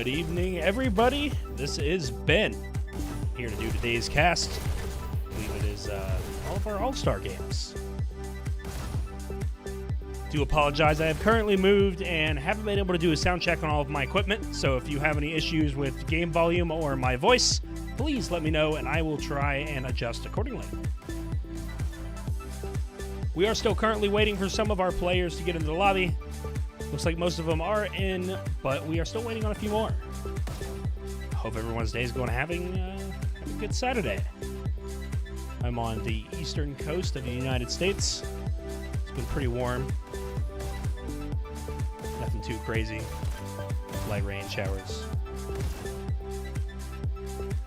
Good evening, everybody. This is Ben here to do today's cast. I believe it is all of our All-Star games. Do apologize. I have currently moved and haven't been able to do a sound check on all of my equipment. So if you have any issues with game volume or my voice, please let me know and I will try and adjust accordingly. We are still currently waiting for some of our players to get into the lobby. Looks like most of them are in, but we are still waiting on a few more. Hope everyone's day is going to having a good Saturday. I'm on the eastern coast of the United States. It's been pretty warm. Nothing too crazy. Light rain showers.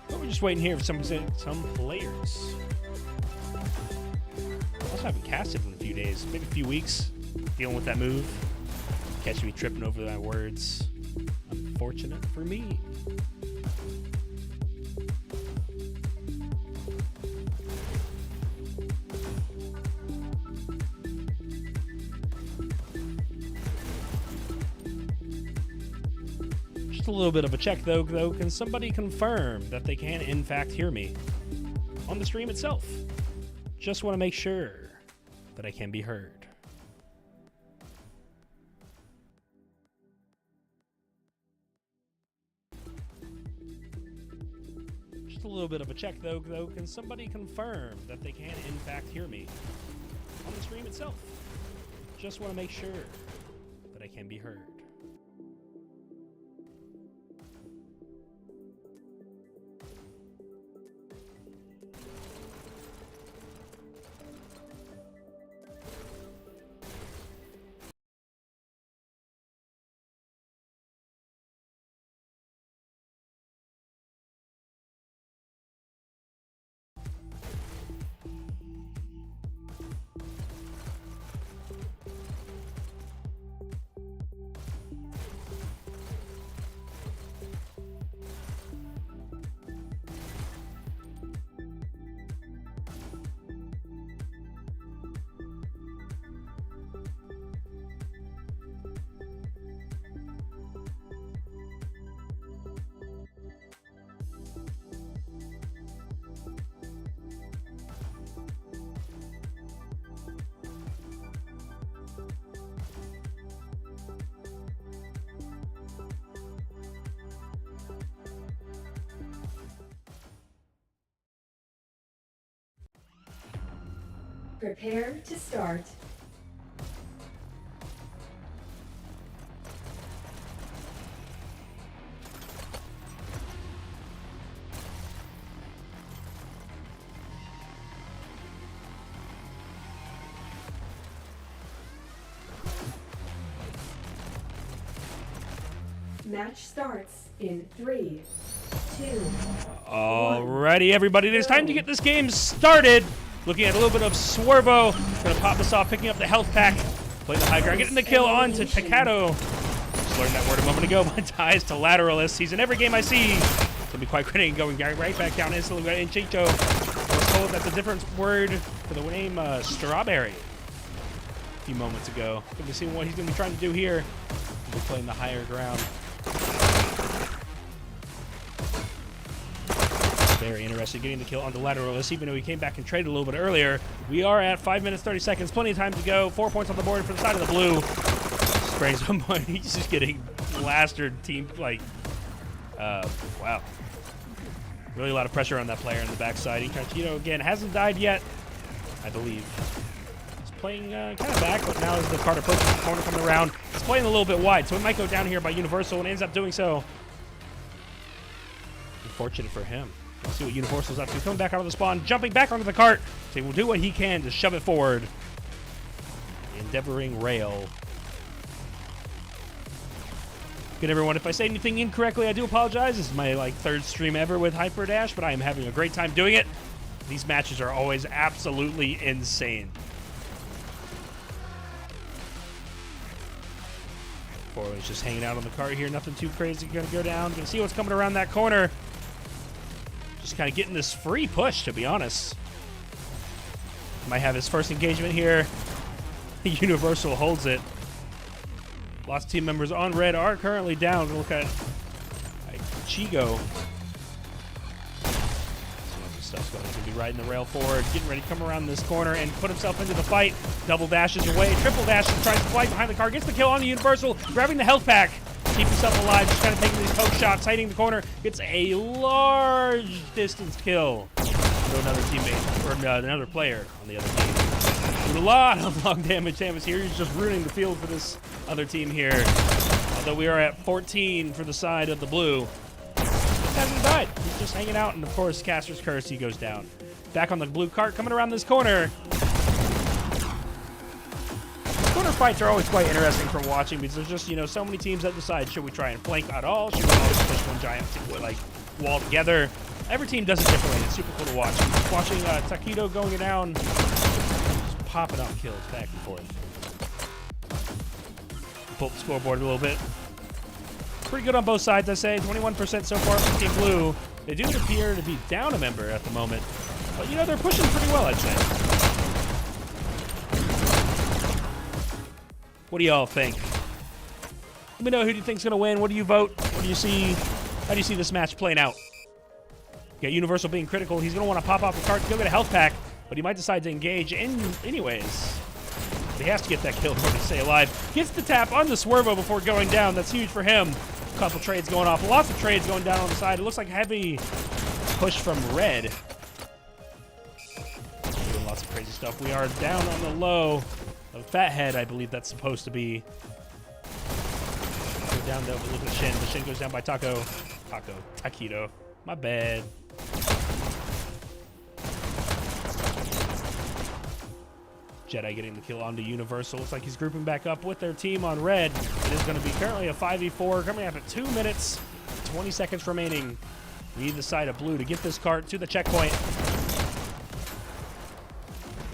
But we're just waiting here for some players. I also haven't casted in a few days, maybe a few weeks, dealing with that move. Catch me tripping over my words. Unfortunate for me. Just a little bit of a check though. Can somebody confirm that they can in fact hear me on the stream itself? Just want to make sure that I can be heard. A little bit of a check though. Can somebody confirm that they can in fact hear me on the stream itself? Just want to make sure that I can be heard. Prepare to start. Match starts in 3, 2. Alrighty, everybody, it is time to get this game started. Looking at a little bit of Swervo. Gonna pop this off, picking up the health pack. Playing the high ground, getting the kill on to Takato. Just learned that word a moment ago. My ties to Lateralist. He's in every game I see. It's gonna be quite gritty, going right back down instantly. We got Inchito. I was told that's a different word for the name Strawberry a few moments ago. Gonna see what he's gonna be trying to do here. He'll be playing the higher ground. Very interested getting the kill on the Lateralist, even though he came back and traded a little bit earlier. We are at 5 minutes, 30 seconds. Plenty of time to go. 4 points on the board for the side of the blue. Sprays one point. He's just getting blastered. Team, like, wow. Really a lot of pressure on that player on the backside. Incartino, again, hasn't died yet, I believe. He's playing kind of back, but now as the Carter approaches the corner coming around, he's playing a little bit wide, so it might go down here by Universal and ends up doing so. Unfortunate for him. Let's see what Universal's up to. Coming back out of the spawn, jumping back onto the cart. So he will do what he can to shove it forward. Endeavoring rail. Good, everyone. If I say anything incorrectly, I do apologize. This is my third stream ever with Hyperdash, but I am having a great time doing it. These matches are always absolutely insane. Forward's just hanging out on the cart here. Nothing too crazy going to go down. Going to see what's coming around that corner. Just kind of getting this free push, to be honest. Might have his first engagement here. Universal holds it. Lots of team members on red are currently down. Look at Chigo. Stuff's going to be riding the rail forward, getting ready to come around this corner and put himself into the fight. Double dashes away, triple dashes, tries to fly behind the car, gets the kill on the Universal, grabbing the health pack, keep himself alive, just kind of taking these poke shots, hiding the corner, gets a large distance kill to another teammate, or another player on the other team. With a lot of long damage, Samus here, he's just ruining the field for this other team here. Although we are at 14 for the side of the blue. Hasn't died. He's just hanging out, and of course, Caster's Curse, he goes down. Back on the blue cart, coming around this corner. Corner fights are always quite interesting from watching because there's just, you know, so many teams that decide, should we try and flank at all? Should we always push one giant, like, wall together? Every team does it differently. It's super cool to watch. Watching Taquito going down, just popping out kills back and forth. Pull up the scoreboard a little bit. Pretty good on both sides, I say. 21% so far from Team Blue. They do appear to be down a member at the moment. But, you know, they're pushing pretty well, I'd say. What do y'all think? Let me know who do you think's going to win. What do you vote? What do you see? How do you see this match playing out? You got Universal being critical. He's going to want to pop off the cart to go get a health pack, but he might decide to engage anyways. He has to get that kill in order to stay alive. Gets the tap on the Swervo before going down. That's huge for him. A couple trades going off. Lots of trades going down on the side. It looks like a heavy push from Red. Doing lots of crazy stuff. We are down on the low of Fathead, I believe that's supposed to be. Go down though, but look at the Shin. The Shin goes down by Taquito. My bad. Jedi getting the kill onto Universal. Looks like he's grouping back up with their team on red. It is going to be currently a 5v4 coming up at 2 minutes, 20 seconds remaining. We need the side of blue to get this cart to the checkpoint.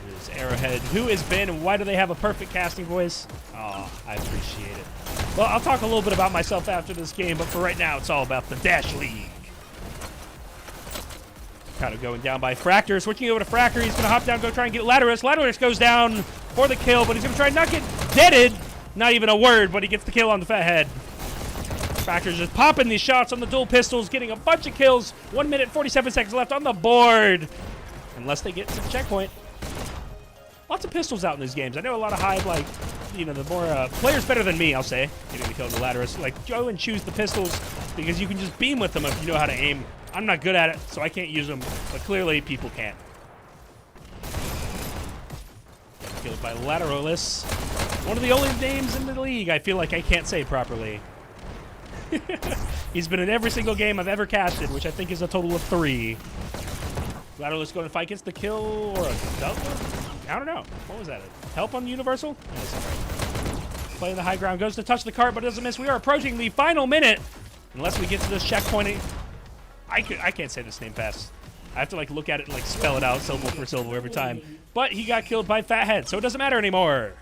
It is Arrowhead. Who is Ben and why do they have a perfect casting voice? Oh, I appreciate it. Well, I'll talk a little bit about myself after this game, but for right now, it's all about the Dash League. Kind of going down by Fractor. Switching over to Fractor. He's going to hop down, go try and get Laterus. Laterus goes down for the kill, but he's going to try and not get deaded. Not even a word, but he gets the kill on the Fathead. Fractor's just popping these shots on the dual pistols, getting a bunch of kills. 1 minute, 47 seconds left on the board. Unless they get to the checkpoint. Lots of pistols out in these games. I know a lot of high, like, you know, the more players better than me, I'll say, getting the kill on the Laterus. Like, go and choose the pistols because you can just beam with them if you know how to aim. I'm not good at it, so I can't use them, but clearly people can. Killed by Lateralis. One of the only names in the league I feel like I can't say properly. He's been in every single game I've ever casted, which I think is a total of 3. Lateralis going to fight, gets the kill, or a double? I don't know. What was that? Help on the Universal? Yeah, that's right. Playing the high ground, goes to touch the cart, but doesn't miss. We are approaching the final minute. Unless we get to this checkpoint. I can't say this name fast. I have to like look at it and like spell it out syllable for syllable every time. But he got killed by Fathead, so it doesn't matter anymore.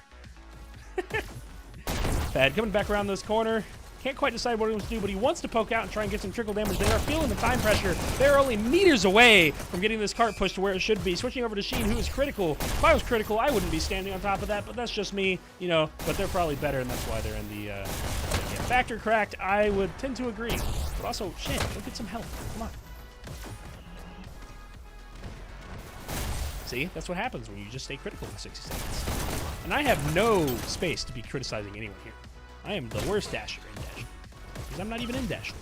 Fathead coming back around this corner. Can't quite decide what he wants to do, but he wants to poke out and try and get some trickle damage. They are feeling the time pressure. They're only meters away from getting this cart pushed to where it should be. Switching over to Sheen, who is critical. If I was critical, I wouldn't be standing on top of that, but that's just me, you know. But they're probably better, and that's why they're in the factor cracked. I would tend to agree. But also, Shin, go get some help. Come on. See, that's what happens when you just stay critical for 60 seconds. And I have no space to be criticizing anyone here. I am the worst dasher in Dash because I'm not even in Dash League.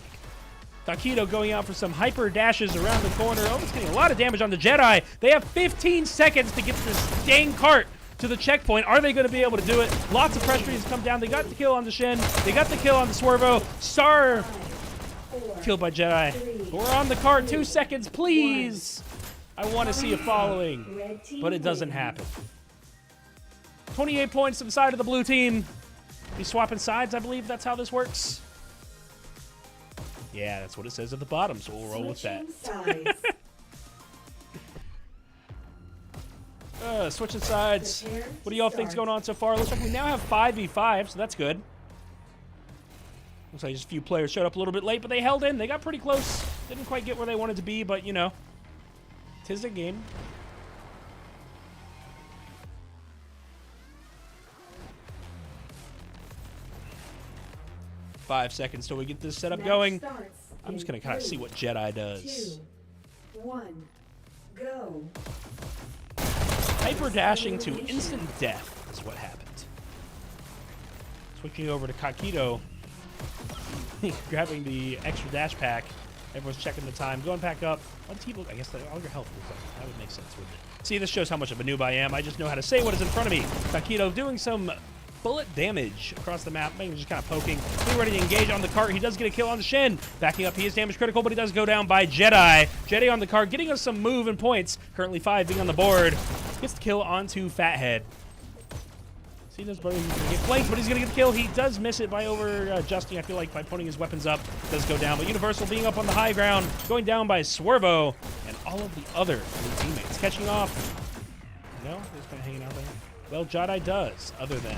Taquito going out for some hyper dashes around the corner. Oh, it's getting a lot of damage on the Jedi. They have 15 seconds to get this dang cart to the checkpoint. Are they going to be able to do it? Lots of pressure has come down. They got the kill on the Shin. They got the kill on the Swervo. Star killed by Jedi. We're on the cart. 2 seconds, please. I want to see a following, but it doesn't happen. 28 points to the side of the blue team. Be swapping sides, I believe that's how this works. Yeah, that's what it says at the bottom, so we'll roll with that. Switching sides. What do y'all think's going on so far? Looks like we now have 5v5, so that's good. Looks like just a few players showed up a little bit late, but they held in. They got pretty close. Didn't quite get where they wanted to be, but, you know, 'tis a game. Five seconds till we get this setup going. I'm just gonna kind of see what Jedi does. 2, 1, go. Hyper dashing to instant death is what happened. Switching over to Kakito, grabbing the extra dash pack. Everyone's checking the time, going back up. On T-Book, I guess all your health was up. That would make sense, wouldn't it? See, this shows how much of a noob I am. I just know how to say what is in front of me. Kakito doing some bullet damage across the map, maybe just kind of poking. Getting ready to engage on the cart. He does get a kill on the Shin. Backing up, he is damage critical, but he does go down by Jedi. Jedi on the cart, getting us some move and points. Currently 5 being on the board. Gets the kill onto Fathead. See this brother, he's gonna get flanked, but he's gonna get the kill. He does miss it by adjusting, I feel like, by putting his weapons up. Does go down, but Universal being up on the high ground, going down by Swervo, and all of the other teammates catching off. No, he's kind of hanging out there. Well, Jedi does, other than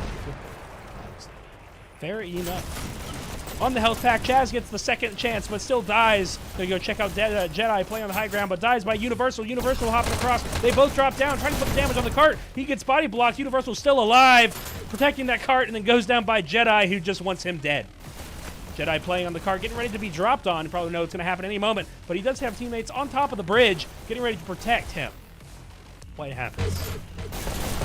fair enough. On the health pack, Chaz gets the second chance, but still dies. Gonna go check out Jedi playing on the high ground, but dies by Universal. Universal hopping across. They both drop down, trying to put the damage on the cart. He gets body blocked. Universal's still alive, protecting that cart, and then goes down by Jedi, who just wants him dead. Jedi playing on the cart, getting ready to be dropped on. You probably know it's going to happen any moment, but he does have teammates on top of the bridge, getting ready to protect him. What happens?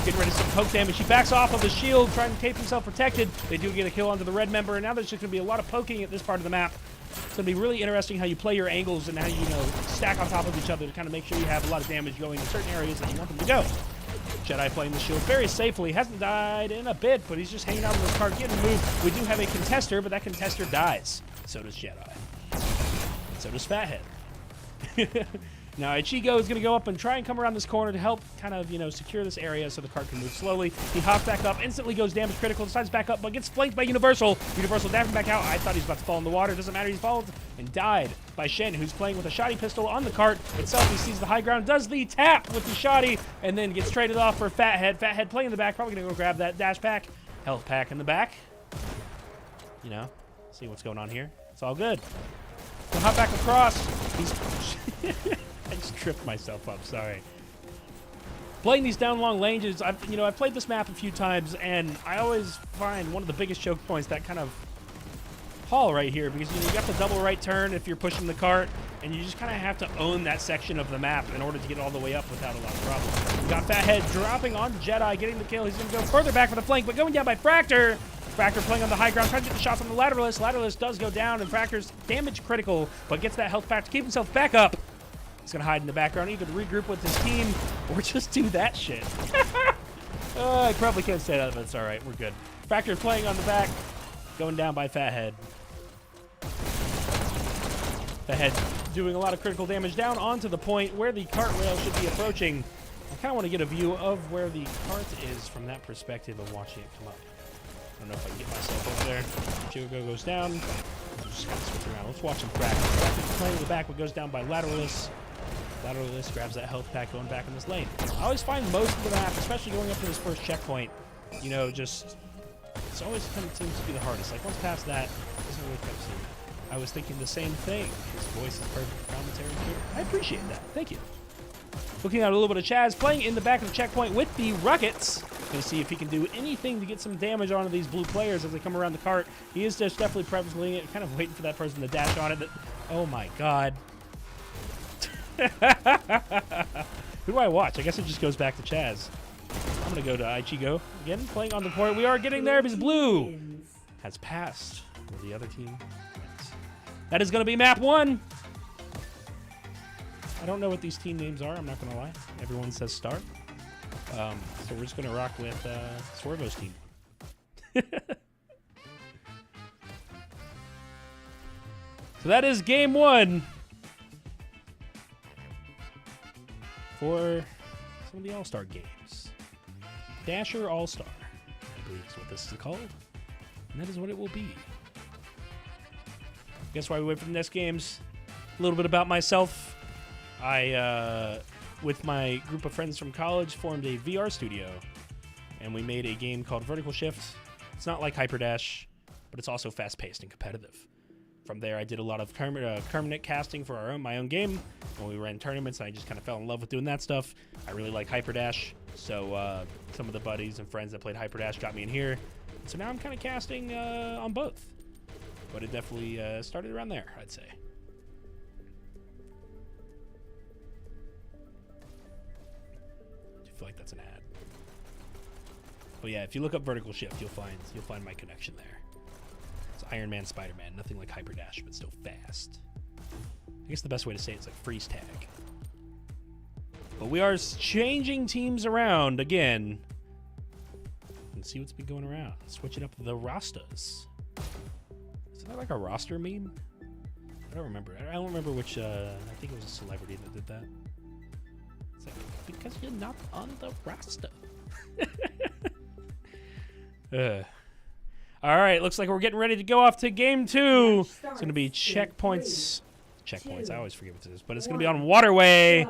Getting ready to some poke damage. He backs off of the shield, trying to keep himself protected. They do get a kill onto the red member, and now there's just going to be a lot of poking at this part of the map. It's going to be really interesting how you play your angles and how you stack on top of each other to kind of make sure you have a lot of damage going in certain areas that you want them to go. Jedi playing the shield very safely. Hasn't died in a bit, but he's just hanging out in his cart, getting moved. We do have a contester, but that contester dies. So does Jedi. So does Fathead. Now, Ichigo is going to go up and try and come around this corner to help kind of, secure this area so the cart can move slowly. He hops back up, instantly goes damage critical, decides back up, but gets flanked by Universal. Universal dashing back out. I thought he was about to fall in the water. Doesn't matter. He's fallen and died by Shen, who's playing with a shoddy pistol on the cart itself. He sees the high ground, does the tap with the shoddy, and then gets traded off for Fathead. Fathead playing in the back, probably going to go grab that dash pack. Health pack in the back. See what's going on here. It's all good. He'll hop back across. He's... I just tripped myself up, sorry. Playing these down long ranges, I've played this map a few times, and I always find one of the biggest choke points that kind of haul right here, because you got the double right turn if you're pushing the cart, and you just kind of have to own that section of the map in order to get all the way up without a lot of problems. We got Fathead dropping on Jedi, getting the kill. He's going to go further back for the flank, but going down by Fractor. Fractor playing on the high ground, trying to get the shots on the Lateralist. Lateralist does go down, and Fractor's damage critical, but gets that health pack to keep himself back up. He's going to hide in the background, either to regroup with his team or just do that shit. I probably can't say that, but it's all right. We're good. Fractor playing on the back, going down by Fathead. Fathead doing a lot of critical damage down onto the point where the cart rail should be approaching. I kind of want to get a view of where the cart is from that perspective of watching it come up. I don't know if I can get myself over there. Chigo goes down. I'm just going to switch around. Let's watch him Fractor. Fractor's playing in the back, but goes down by Lateralist. Lateralist grabs that health pack going back in this lane. I always find most of the map, especially going up to this first checkpoint, it's always kind of seems to be the hardest. Like, once past that, it doesn't really kind of seem. I was thinking the same thing. His voice is perfect for commentary. I appreciate that. Thank you. Looking at a little bit of Chaz playing in the back of the checkpoint with the Rockets. Going to see if he can do anything to get some damage onto these blue players as they come around the cart. He is just definitely preferably it, kind of waiting for that person to dash on it. Oh my god. Who do I watch? I guess it just goes back to Chaz. I'm going to go to Ichigo again, playing on the port. We are getting there because blue has passed where the other team wins. That is going to be map 1. I don't know what these team names are. I'm not going to lie. Everyone says start. So we're just going to rock with Swervo's team. So that is game 1 for some of the All-Star games. Dasher All-Star, I believe is what this is called. And that is what it will be. Guess why we wait for the next games? A little bit about myself. I, with my group of friends from college, formed a VR studio. And we made a game called Vertical Shift. It's not like Hyperdash, but it's also fast-paced and competitive. From there, I did a lot of permanent casting for my own game. When we ran tournaments, I just kind of fell in love with doing that stuff. I really like Hyperdash, so some of the buddies and friends that played Hyperdash got me in here. So now I'm kind of casting on both. But it definitely started around there, I'd say. that's an ad. But yeah, if you look up vertical shift, you'll find my connection there. It's Iron Man, Spider-Man, nothing like Hyperdash, but still fast. I guess the best way to say it's like freeze tag. But we are changing teams around again. And see what's been going around. Switching up the rosters. Is that like a roster meme? I don't remember. I don't remember which. I think it was a celebrity that did that. It's like, because you're not on the roster. All right, looks like we're getting ready to go off to game 2. It's going to be checkpoints. Checkpoints. I always forget what this is, but it's going to be on Waterway.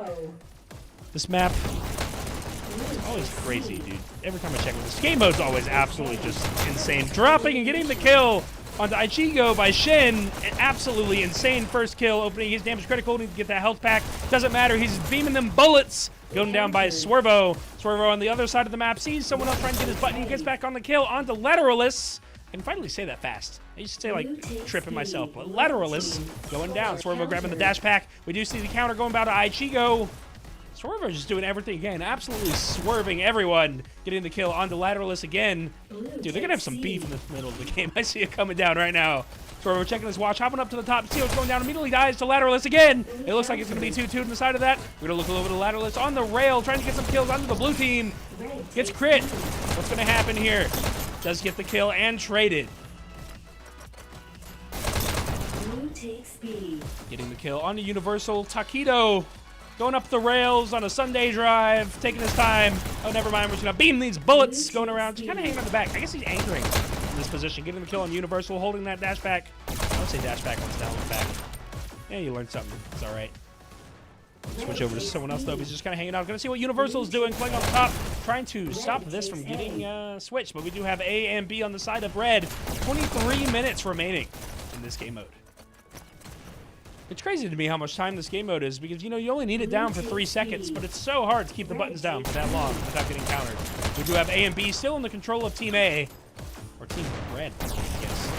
This map is always crazy, dude. Every time I check it, this game mode's always absolutely just insane. Dropping and getting the kill onto Ichigo by Shin. An absolutely insane first kill, opening his damage critical to get that health pack. Doesn't matter, he's beaming them bullets. Going down by Swervo. Swervo on the other side of the map sees someone else trying to get his button. He gets back on the kill onto Lateralus. I can finally say that fast. I used to say like tripping myself, but Lateralus going down. Swervo grabbing the dash pack. We do see the counter going down to Ichigo. Swervo just doing everything again, absolutely swerving everyone, getting the kill onto Lateralus again. Dude, they're gonna have some beef in the middle of the game. I see it coming down right now. Swervo checking his watch, hopping up to the top, see what's going down, immediately dies to Lateralus again. It looks like it's gonna be 2-2 on the side of that. We're gonna look a little bit of Lateralus on the rail, trying to get some kills onto the blue team. Gets crit. What's gonna happen here? Does get the kill and traded. Getting the kill onto Universal. Taquito going up the rails on a Sunday drive, taking his time. Oh, never mind. We're just going to beam these bullets going around. Just kind of hanging on the back. I guess he's anchoring in this position. Getting the kill on Universal, holding that dash back. I would say dash back once down the back. Yeah, you learned something. It's all right. Switch over to someone else, though. He's just kind of hanging out. Going to see what Universal's doing, playing on the top, trying to stop this from getting switched. But we do have A and B on the side of red. 23 minutes remaining in this game mode. It's crazy to me how much time this game mode is because, you know, you only need it down for 3 seconds, but it's so hard to keep the buttons down for that long without getting countered. We do have A and B still in the control of Team A, or Team Red, I guess.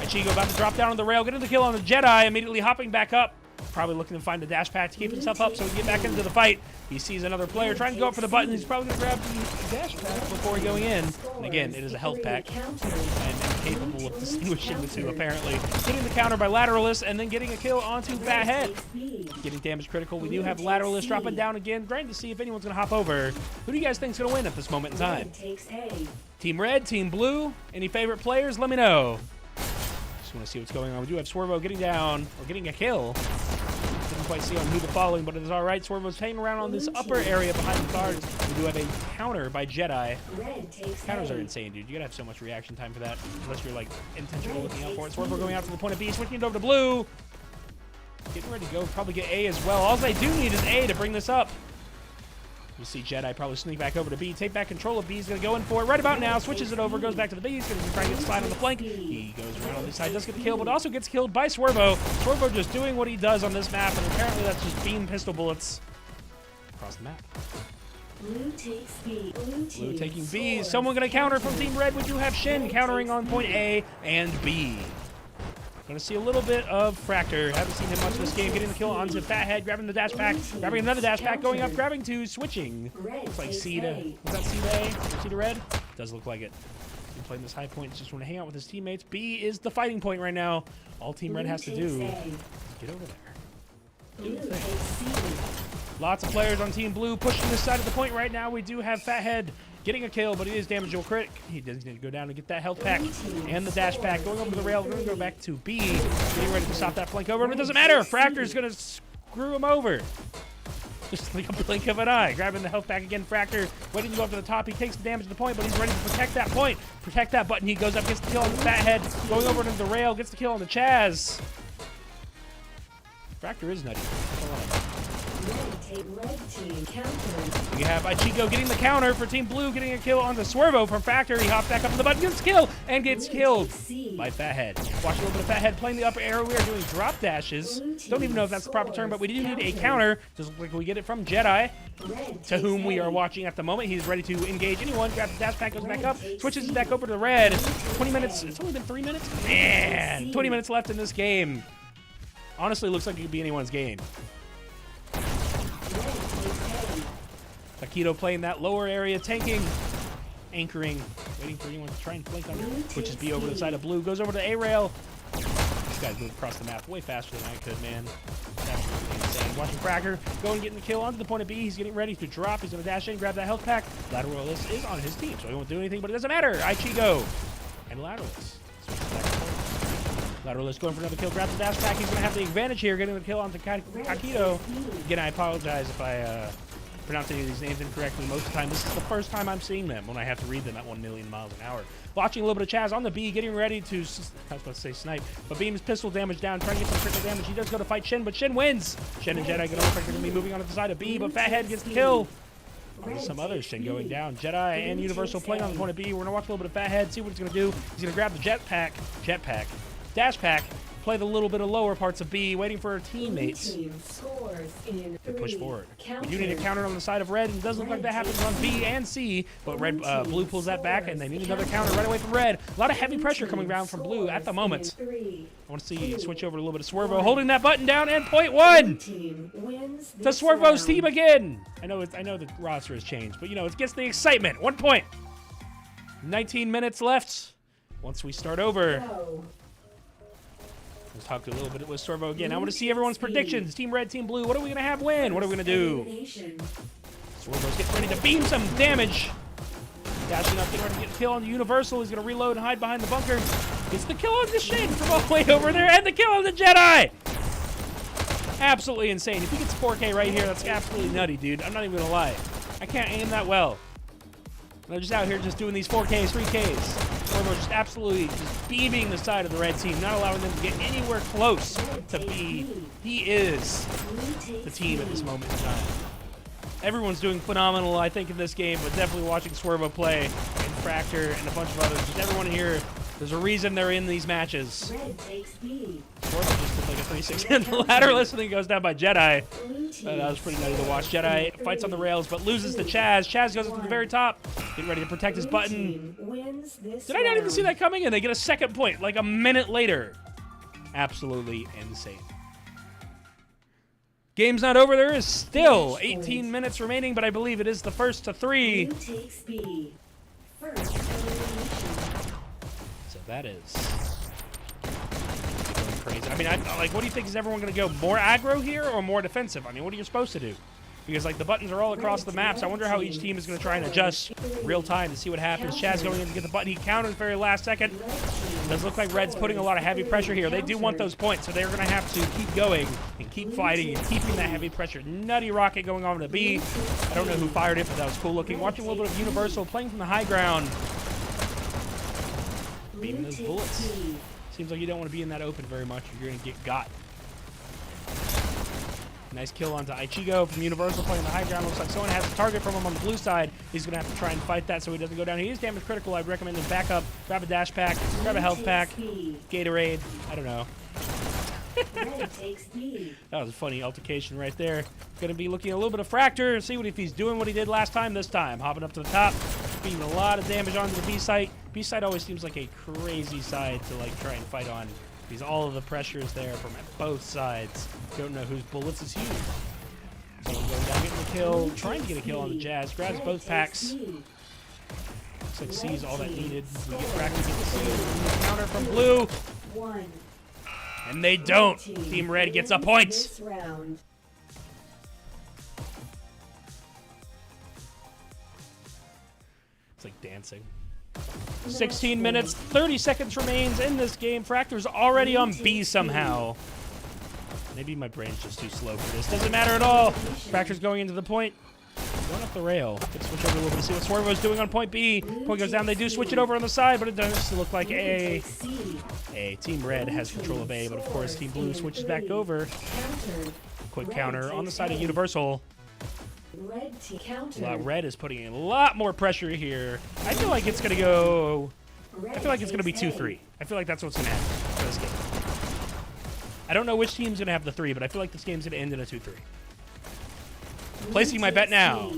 Ichigo about to drop down on the rail, getting the kill on the Jedi, immediately hopping back up. Probably looking to find the dash pack to keep himself up so he can get back into the fight. He sees another player trying to go up for the button. He's probably going to grab the dash pack before going in. And again, it is a health pack and capable of distinguishing the two, apparently. Getting the counter by Lateralus and then getting a kill onto Fathead. Getting damage critical. We do have Lateralus dropping down again, trying to see if anyone's going to hop over. Who do you guys think is going to win at this moment in time? Team Red, Team Blue? Any favorite players? Let me know. Just want to see what's going on. We do have Swervo getting down, or getting a kill. Didn't quite see on who the following, but it is all right. Swervo's hanging around on this upper area behind the guards. We do have a counter by Jedi. Counters are insane, dude. You gotta have so much reaction time for that, unless you're like intentionally looking out for it. Swervo going out to the point of B, switching it over to blue. Getting ready to go, probably get A as well. All they do need is A to bring this up. You see Jedi probably sneak back over to B, take back control of B. He's going to go in for it right about now, switches it over, goes back to the B. He's going to try to get the slide on the flank. He goes around on this side, does get the kill, but also gets killed by Swervo. Swervo just doing what he does on this map, and apparently that's just beam pistol bullets across the map. Blue takes B. Blue taking B. Someone going to counter from Team Red. We do have Shin countering on point A and B. Going to see a little bit of Fractor. Haven't seen him much this game. Getting the kill onto Fathead, grabbing the dash pack, grabbing another dash pack, going up, grabbing two, switching. Looks like C to, was that C to A or C to Red? Does look like it. He's playing this high point, just want to hang out with his teammates. B is the fighting point right now. All Team Red has to do is get over there. Do the thing. Lots of players on Team Blue pushing this side of the point right now. We do have Fathead getting a kill, but he is damageable crit. He does need to go down and get that health pack and the dash pack. Going over the rail, we're going to go back to B. Getting ready to stop that flank over, but it doesn't matter. Fractor's going to screw him over. Just like a blink of an eye. Grabbing the health pack again, Fractor waiting to go up to the top. He takes the damage to the point, but he's ready to protect that point. Protect that button. He goes up, gets the kill on the Fathead. Going over to the rail, gets the kill on the Chaz. Fractor is nutty. We have Ichigo getting the counter for Team Blue, getting a kill on the Swervo from Fractor. He hops back up on the button, gets kill, and gets killed by Fathead. Watch a little bit of Fathead playing the upper arrow. We are doing drop dashes. Don't even know if that's the proper term, but we do need a counter. Just like we get it from Jedi, to whom we are watching at the moment. He's ready to engage anyone. Grabs the dash pack, goes back up, switches back over to the red. 20 minutes. It's only been 3 minutes? Man, 20 minutes left in this game. Honestly, looks like it could be anyone's game. Taquito playing that lower area, tanking, anchoring, waiting for anyone to try and flank under, which is B over the side of blue. Goes over to A rail. These guys move across the map way faster than I could, man. Absolutely insane. Watching Cracker go and getting the kill onto the point of B. He's getting ready to drop. He's going to dash in, grab that health pack. Lateralist is on his team, so he won't do anything, but it doesn't matter. Ichigo and Lateralist. Lateralist going for another kill, grabs the dash pack. He's going to have the advantage here, getting the kill onto Taquito. Again, I apologize if I pronounce any of these names incorrectly most of the time. This is the first time I'm seeing them when I have to read them at 1 million miles an hour. Watching a little bit of Chaz on the B, getting ready to, I was about to say snipe, but beam his pistol damage down, trying to get some critical damage. He does go to fight Shin, but Shin wins. Shin and Jedi get over. They're going to be moving on to the side of B, but Fathead gets the kill. Some others, Shin going down. Jedi and Universal playing on the point of B. We're going to watch a little bit of Fathead, see what he's going to do. He's going to grab the jetpack, dash pack, play the little bit of lower parts of B, waiting for her teammates to push forward. We do need a counter on the side of red, and it does look like that happens on B and C, but blue pulls that back, and they need another counter right away from red. A lot of heavy pressure coming down from blue at the moment. I want to see switch over to a little bit of Swervo, holding that button down, and point one to Swervo's team again. I know the roster has changed, but it gets the excitement. 1 point. 19 minutes left. Once we start over. Let's talk a little bit with Swervo again. I want to see everyone's predictions. Team Red, Team Blue. What are we going to have win? What are we going to do? Swervo's getting ready to beam some damage. Dashing up, getting ready to get a kill on the Universal. He's going to reload and hide behind the bunker. Gets the kill on the Shin from all the way over there, and the kill on the Jedi. Absolutely insane. If he gets 4K right here, that's absolutely nutty, dude. I'm not even going to lie. I can't aim that well. I'm just out here just doing these 4Ks, 3Ks. Swervo just absolutely just beaming the side of the red team, not allowing them to get anywhere close to B. He is the team at this moment in time. Everyone's doing phenomenal, I think, in this game, but definitely watching Swervo play and Fractor and a bunch of others. Just everyone here, there's a reason they're in these matches. Swervo just did like a 3-6 and the lateralist, and then goes down by Jedi. That was pretty nutty to watch. Jedi fights on the rails, but loses to Chaz. Chaz goes up to the very top, getting ready to protect his button. Did I not even see that coming? And they get a second point like a minute later. Absolutely insane. Game's not over. There is still 18 minutes remaining, but I believe it is the first to 3. So that is going crazy. I mean, what do you think? Is everyone going to go more aggro here or more defensive? I mean, what are you supposed to do? Because, the buttons are all across the map, so I wonder how each team is going to try and adjust real time to see what happens. Chaz going in to get the button. He counters the very last second. It does look like Red's putting a lot of heavy pressure here. They do want those points, so they're going to have to keep going and keep fighting and keeping that heavy pressure. Nutty rocket going on to B. I don't know who fired it, but that was cool looking. Watching a little bit of Universal playing from the high ground. Beating those bullets. Seems like you don't want to be in that open very much. You're going to get got. Nice kill onto Ichigo from Universal playing the high ground. Looks like someone has a target from him on the blue side. He's going to have to try and fight that so he doesn't go down. He is damage critical. I'd recommend him back up, grab a dash pack, grab a health pack, Gatorade. I don't know. That was a funny altercation right there. Going to be looking a little bit of Fractor, see if he's doing what he did last time this time. Hopping up to the top, beating a lot of damage onto the B site. B site always seems like a crazy side to try and fight on. Because all of the pressure is there from both sides. Don't know whose bullets is huge. So we're going down, getting the kill, trying to get a kill on the Jazz. Grabs both packs. Looks like C is all that needed. We get Fractor, get the C. Counter from blue. And they don't. Team Red gets a point. It's like dancing. 16 minutes, 30 seconds remains in this game. Fractor's already on B somehow. Maybe my brain's just too slow for this. Doesn't matter at all. Fractor's going into the point. Going up the rail. Let's switch over a little bit to see what Swervo's doing on point B. Point goes down. They do switch it over on the side, but it does look like A. Team Red has control of A, but of course Team Blue switches back over. Quick counter on the side of Universal. Red is putting in a lot more pressure here. I feel like it's going to go... I feel like it's going to be 2-3. I feel like that's what's going to happen for this game. I don't know which team's going to have the 3, but I feel like this game's going to end in a 2-3. Placing my bet now.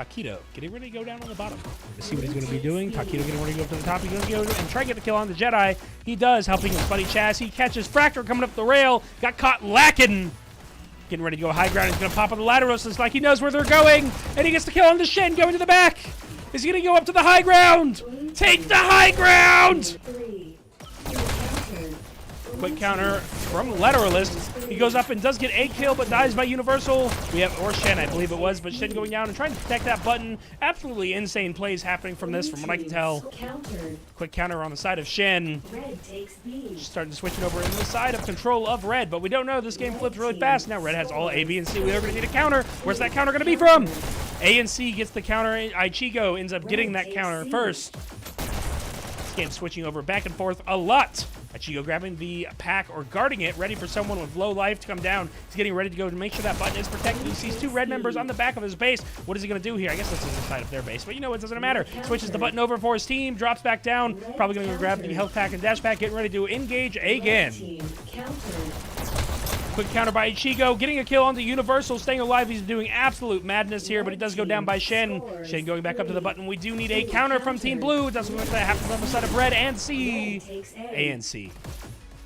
Taquito getting ready to go down on the bottom. Let's see what he's going to be doing. Taquito getting ready to go up to the top. He's going to go and try to get the kill on the Jedi. He does, helping his buddy Chaz. He catches Fractor coming up the rail. Got caught lacking. Getting ready to go high ground. He's going to pop on the laterals. It's like he knows where they're going. And he gets the kill on the Shin going to the back. Is he going to go up to the high ground? Take the high ground! Quick counter from Lateralist. He goes up and does get a kill, but dies by Universal. We have, or Shen, I believe it was, but Shen going down and trying to protect that button. Absolutely insane plays happening from this, from what I can tell. Quick counter on the side of Shen. Starting to switch it over in the side of control of Red, but we don't know. This game flips really fast. Now Red has all A, B, and C. We're going to need a counter. Where's that counter going to be from? A and C gets the counter. Ichigo ends up getting that counter first. This game's switching over back and forth a lot. Ichigo grabbing the pack or guarding it, ready for someone with low life to come down. He's getting ready to go to make sure that button is protected. He sees two red members on the back of his base. What is he going to do here? I guess this is the side of their base, but you know what? It doesn't matter. Switches the button over for his team, drops back down. Probably going to go grab the health pack and dash pack, getting ready to engage again. Quick counter by Ichigo, getting a kill on the Universal, staying alive. He's doing absolute madness here, but he does go down by Shen. Shen going back up to the button. We do need a counter from Team Blue. It doesn't look like that happens on the side of Red and C. A and C.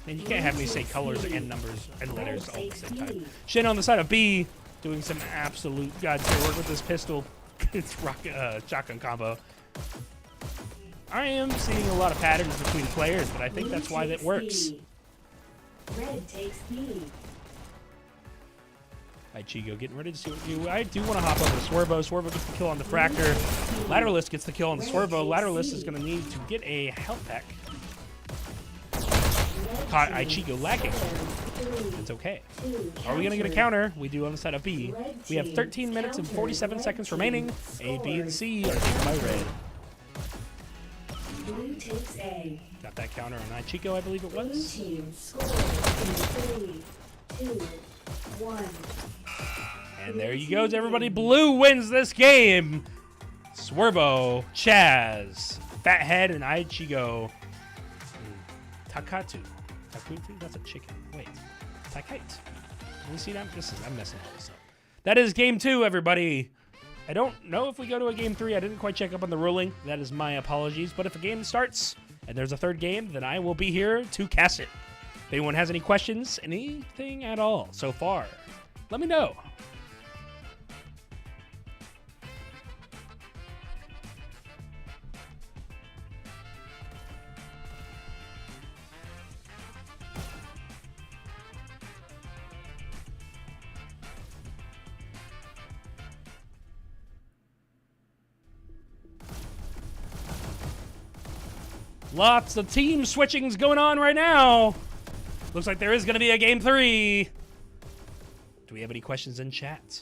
And you can't have me say colors and numbers and letters all at the same time. Shen on the side of B, doing some absolute god-tier work with this pistol. It's shotgun combo. I am seeing a lot of patterns between players, but I think that's why that works. Red takes B. Ichigo getting ready to see what to do. I do want to hop over to Swervo. Swervo gets the kill on the Fractor. Lateralist gets the kill on the Swervo. Lateralist is going to need to get a health pack. Caught Ichigo lagging. It's okay. Are we going to get a counter? We do on the side of B. We have 13 minutes and 47 seconds remaining. A, B, and C are taken by Red. Blue takes A. Got that counter on Ichigo, I believe it was. Blue team scores in 3, 2, 1. And there you go, everybody. Blue wins this game. Swervo, Chaz, Fathead, and Ichigo. Takutu. That's a chicken. Wait. Takite. Can you see that? I'm messing all this up. That is game 2, everybody. I don't know if we go to a game 3. I didn't quite check up on the ruling. That is my apologies. But if a game starts and there's a third game, then I will be here to cast it. If anyone has any questions, anything at all so far, let me know. Lots of team switchings going on right now. Looks like there is going to be a game 3. Do we have any questions in chat?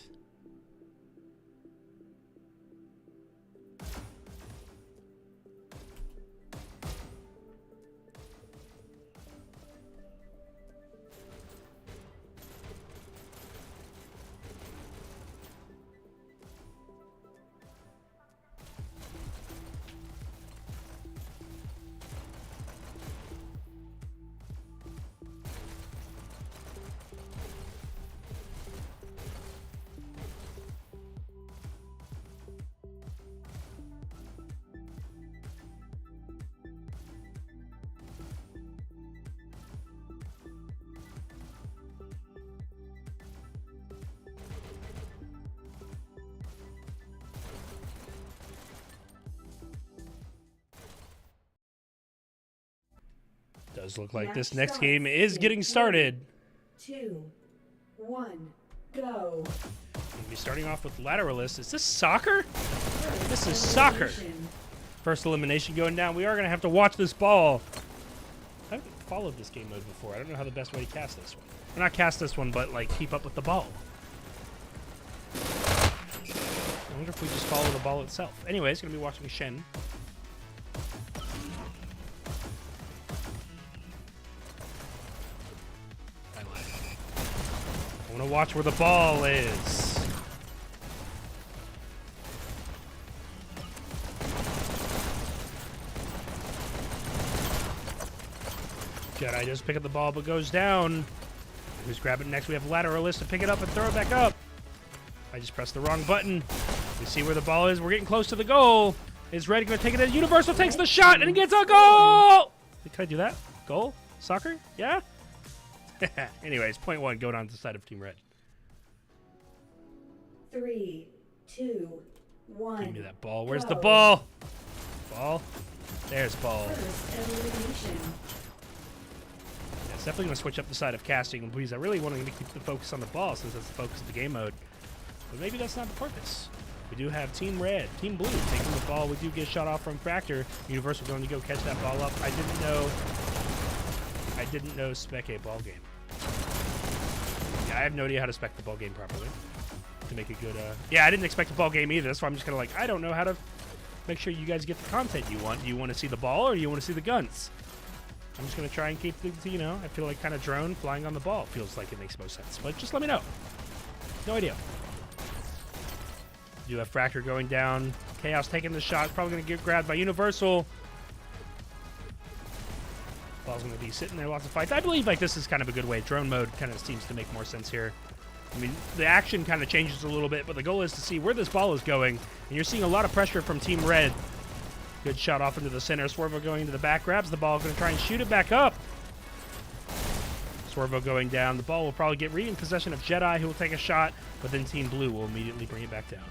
Does look like this next game is getting started. 2, 1, go. We'll be starting off with Lateralist. Is this soccer? This is soccer. First elimination going down. We are going to have to watch this ball. I haven't followed this game mode before. I don't know how the best way to cast this one. Or not cast this one, but like keep up with the ball. I wonder if we just follow the ball itself. Anyways, going to be watching Shen. I want to watch where the ball is. Jedi does pick up the ball, but goes down. Who's grabbing next? We have Lateralist to pick it up and throw it back up. I just pressed the wrong button. We see where the ball is. We're getting close to the goal. Is Red going to take it in? Universal takes the shot and he gets a goal! Can I do that? Goal? Soccer? Yeah? Anyways, point one going on to the side of Team Red. 3, 2, 1. Give me that ball. Where's the ball? Ball? There's ball. First elimination. Yeah, it's definitely going to switch up the side of casting because I really want to keep the focus on the ball since that's the focus of the game mode. But maybe that's not the purpose. We do have Team Red, Team Blue taking the ball. We do get a shot off from Fractor. Universal going to go catch that ball up. I didn't know spec a ball game. Yeah, I have no idea how to spec the ball game properly to make a good. Yeah, I didn't expect a ball game either. That's why I'm just kind of like, I don't know how to make sure you guys get the content you want. Do you want to see the ball or do you want to see the guns? I'm just going to try and keep the, I feel like kind of drone flying on the ball. Feels like it makes most sense. But just let me know. No idea. You have Fractor going down. Chaos taking the shot. Probably going to get grabbed by Universal. Ball's going to be sitting there. Lots of fights. I believe like this is kind of a good way. Drone mode kind of seems to make more sense here. I mean, the action kind of changes a little bit, but the goal is to see where this ball is going. And you're seeing a lot of pressure from Team Red. Good shot off into the center. Swervo going into the back. Grabs the ball. Going to try and shoot it back up. Swervo going down. The ball will probably get in possession of Jedi, who will take a shot. But then Team Blue will immediately bring it back down.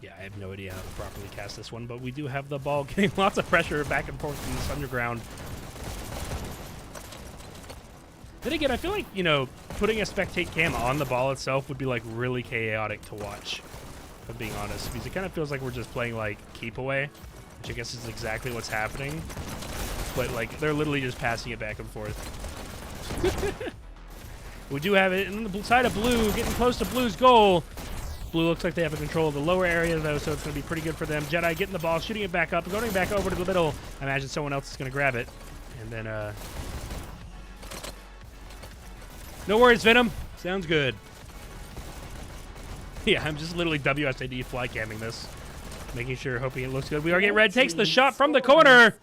I have no idea how to properly cast this one, but we do have the ball getting lots of pressure back and forth from this underground. Then again, I feel like, putting a spectate cam on the ball itself would be like really chaotic to watch, if I'm being honest, because it kind of feels like we're just playing like keep away, which I guess is exactly what's happening, but like they're literally just passing it back and forth. We do have it in the side of Blue, getting close to Blue's goal. Blue looks like they have a control of the lower area, though, so it's going to be pretty good for them. Jedi getting the ball, shooting it back up, going back over to the middle. I imagine someone else is going to grab it. And then, no worries, Venom. Sounds good. Yeah, I'm just literally WSAD fly camming this. Making sure, hoping it looks good. We are getting Red. Takes the shot from the corner.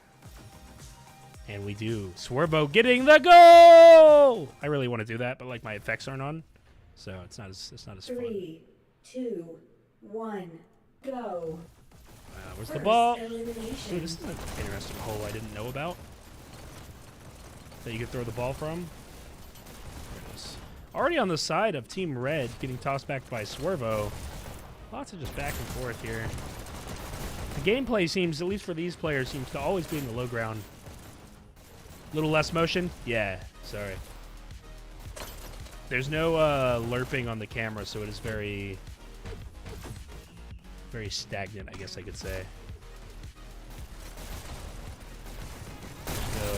And we do. Swervo getting the goal! I really want to do that, but, like, my effects aren't on. So it's not as fun. 3, 2, 1, go. Where's the ball? Ooh, Elimination. this is an interesting hole I didn't know about. That you could throw the ball from. There it is. Already on the side of Team Red, getting tossed back by Swervo. Lots of just back and forth here. The gameplay seems, at least for these players, seems to always be in the low ground. A little less motion? Yeah, sorry. There's no lerping on the camera, so it is very stagnant, I guess I could say.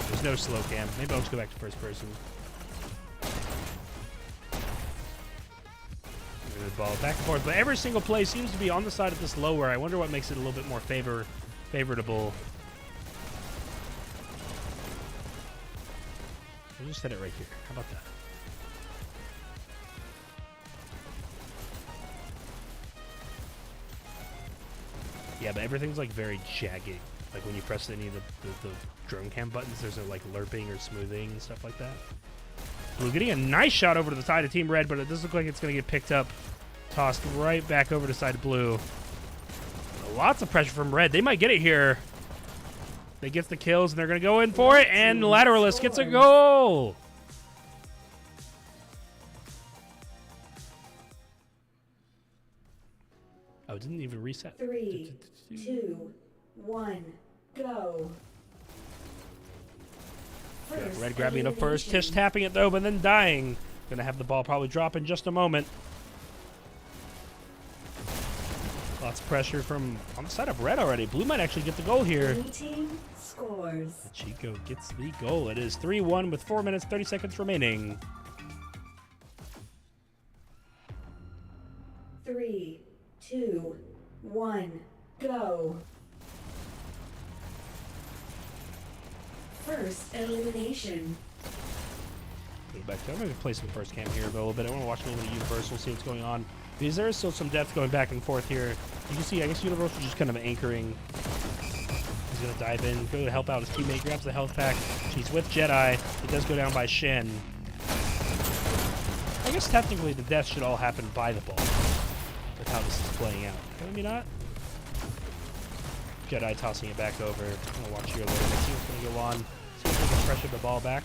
There's no slow cam. Maybe I'll just go back to first person. The ball back and forth, but every single play seems to be on the side of this lower. I wonder what makes it a little bit more favorable. I'll just set it right here. How about that? Yeah, but everything's like very jagged. Like when you press any of the drone cam buttons, there's no like lerping or smoothing and stuff like that. Blue getting a nice shot over to the side of Team Red, but it does look like it's going to get picked up. Tossed right back over to the side of Blue. Lots of pressure from Red. They might get it here. They get the kills, and they're going to go in for it, and Lateralist gets a goal! Oh, it didn't even reset. 3, 2, 1, go. Yeah, Red grabbing it up first. Tish tapping it, though, but then dying. Going to have the ball probably drop in just a moment. Lots of pressure from on the side of Red already. Blue might actually get the goal here. Blue team scores. Chico gets the goal. It is 3-1 with 4 minutes, 30 seconds remaining. 3, 2, 1, go. First elimination. Put it back to, I'm going to play some first cam here a little bit. I want to watch a little bit of Universal, see what's going on. Because there is still some depth going back and forth here. You can see, I guess Universal just kind of anchoring. He's going to dive in, go to help out his teammate, grabs the health pack. She's with Jedi. He does go down by Shen. I guess technically the death should all happen by the ball. With how this is playing out. Maybe not. Jedi tossing it back over. I'm going to watch here a little bit. See what's going to go on. See if we can pressure the ball back.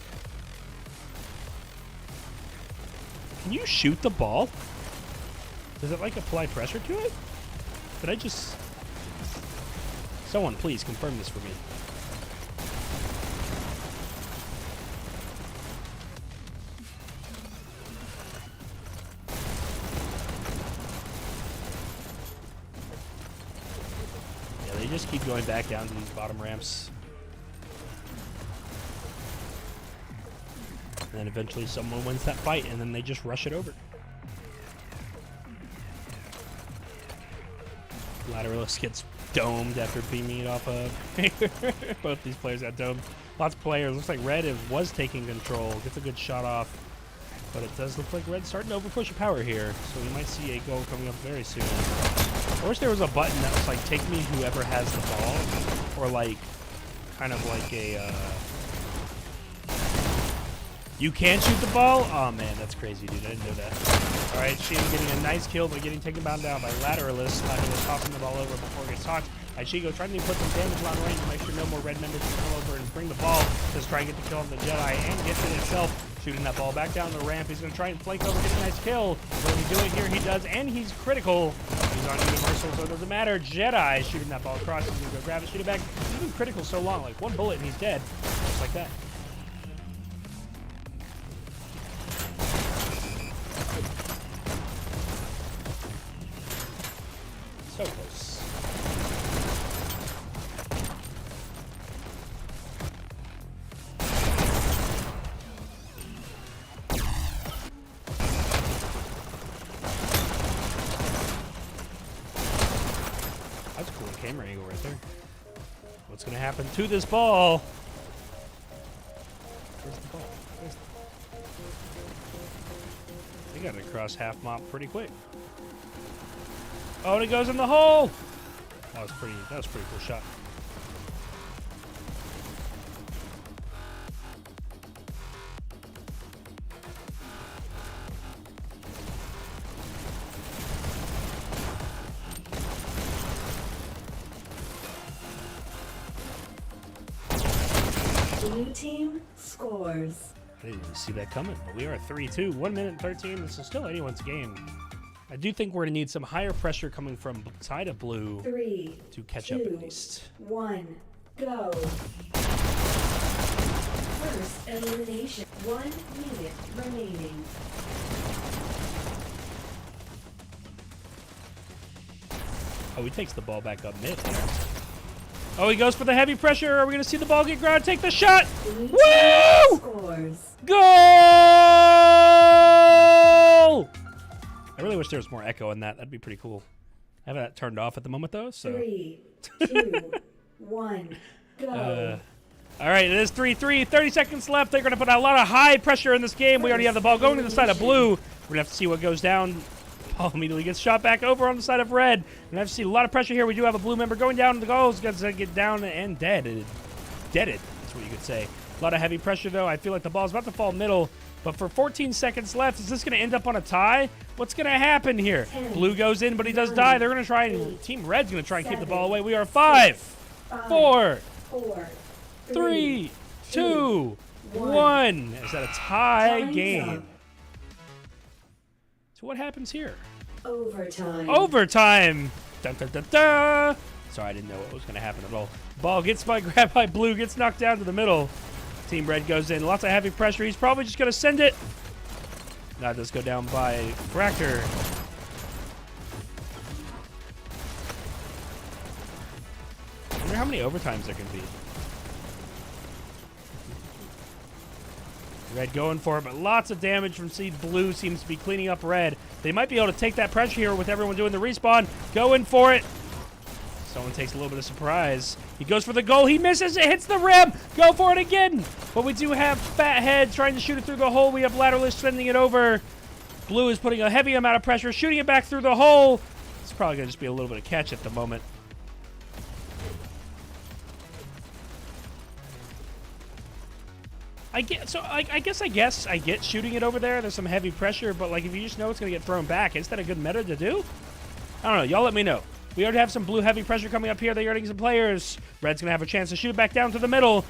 Can you shoot the ball? Does it like apply pressure to it? Did I just... Someone please confirm this for me. Yeah, they just keep going back down to these bottom ramps. And then eventually someone wins that fight and then they just rush it over. Lateralist gets domed after beaming it off of. Both these players got domed. Lots of players. Looks like Red was taking control. Gets a good shot off. But it does look like Red's starting to overpush a power here. So we might see a goal coming up very soon. I wish there was a button that was like, take me whoever has the ball. Or like, kind of like a, you can shoot the ball? Oh man, that's crazy, dude. I didn't know that. Alright, Shigo getting a nice kill, but getting taken down by Lateralist. Lateralist tossing the ball over before it gets tossed. And Shigo trying to put some damage around range to make sure no more red members can come over and bring the ball. Just try and get the kill on the Jedi and gets it himself. Shooting that ball back down the ramp. He's going to try and flake over, get a nice kill. Will he do it here? He does, and he's critical. He's on Universal, so it doesn't matter. Jedi shooting that ball across. He's going to go grab it, shoot it back. He's been critical so long, like one bullet and he's dead. Just like that. So close. That's a cool camera angle right there. What's going to happen to this ball? Where's the ball? They got it across half mop pretty quick. Oh, and it goes in the hole. That was pretty cool shot. Blue team scores. I didn't even see that coming, but we are 3-2. 1 minute and 13. This is still anyone's game. I do think we're going to need some higher pressure coming from side of blue 3, to catch 2, up at least. 1, go. First elimination. 1 minute remaining. Oh, he takes the ball back up mid. Oh, he goes for the heavy pressure. Are we going to see the ball get ground? Take the shot. Blue team Woo! scores. Goal! I really wish there was more echo in that. That'd be pretty cool. I have that turned off at the moment, though. So 3, 2, 1, go. All right, it is 3-3. 30 seconds left. They're going to put a lot of high pressure in this game. We already have the ball going to the side of blue. We're going to have to see what goes down. Ball immediately gets shot back over on the side of red. We're going to have to see a lot of pressure here. We do have a blue member going down to the goals. Gets to get down and deaded. Deaded, that's what you could say. A lot of heavy pressure, though. I feel like the ball's about to fall middle. But for 14 seconds left, is this going to end up on a tie? What's going to happen here? 10, Blue goes in, but he does 9, die. They're going to try and... 8, Team Red's going to try and keep the 7, ball away. We are 5, 4, 4, 3, 2, 1. 1. Is that a tie Time's game? up. So what happens here? Overtime. Overtime! Dun, dun, dun, dun. Sorry, I didn't know what was going to happen at all. Ball gets grabbed by blue, gets knocked down to the middle. Team Red goes in. Lots of heavy pressure. He's probably just going to send it. That does go down by Fractor. I wonder how many overtimes there can be. Red going for it, but lots of damage from Seed. Blue seems to be cleaning up Red. They might be able to take that pressure here with everyone doing the respawn. Going for it. Someone takes a little bit of surprise. He goes for the goal. He misses. It hits the rim. Go for it again. But we do have Fathead trying to shoot it through the hole. We have Lateralist sending it over. Blue is putting a heavy amount of pressure, shooting it back through the hole. It's probably going to just be a little bit of catch at the moment. I guess I get shooting it over there. There's some heavy pressure, but like if you just know it's going to get thrown back, is that a good meta to do? I don't know. Y'all let me know. We already have some blue heavy pressure coming up here. They're getting some players. Red's going to have a chance to shoot it back down to the middle.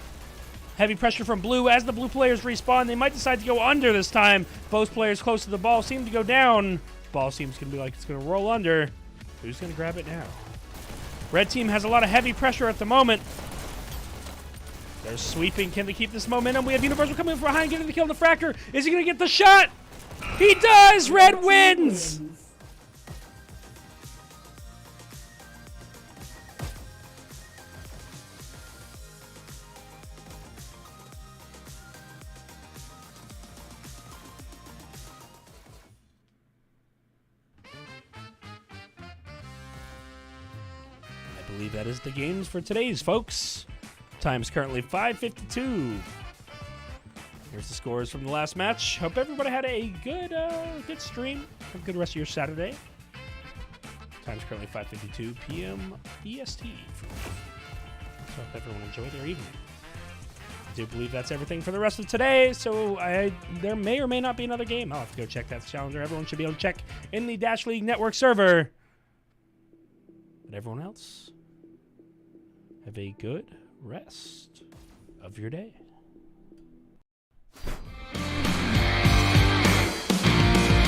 Heavy pressure from blue as the blue players respawn. They might decide to go under this time. Both players close to the ball seem to go down. Ball seems to be like it's going to roll under. Who's going to grab it now? Red team has a lot of heavy pressure at the moment. They're sweeping. Can they keep this momentum? We have Universal coming from behind, getting the kill on the Fractor. Is he going to get the shot? He does! Red wins! I believe that is the games for today's, folks. Time is currently 5:52. Here's the scores from the last match. Hope everybody had a good stream. Have a good rest of your Saturday. Time is currently 5:52 p.m. EST. So hope everyone enjoyed their evening. I do believe that's everything for the rest of today. So there may or may not be another game. I'll have to go check that challenger. Everyone should be able to check in the Dash League Network server. But everyone else, have a good rest of your day.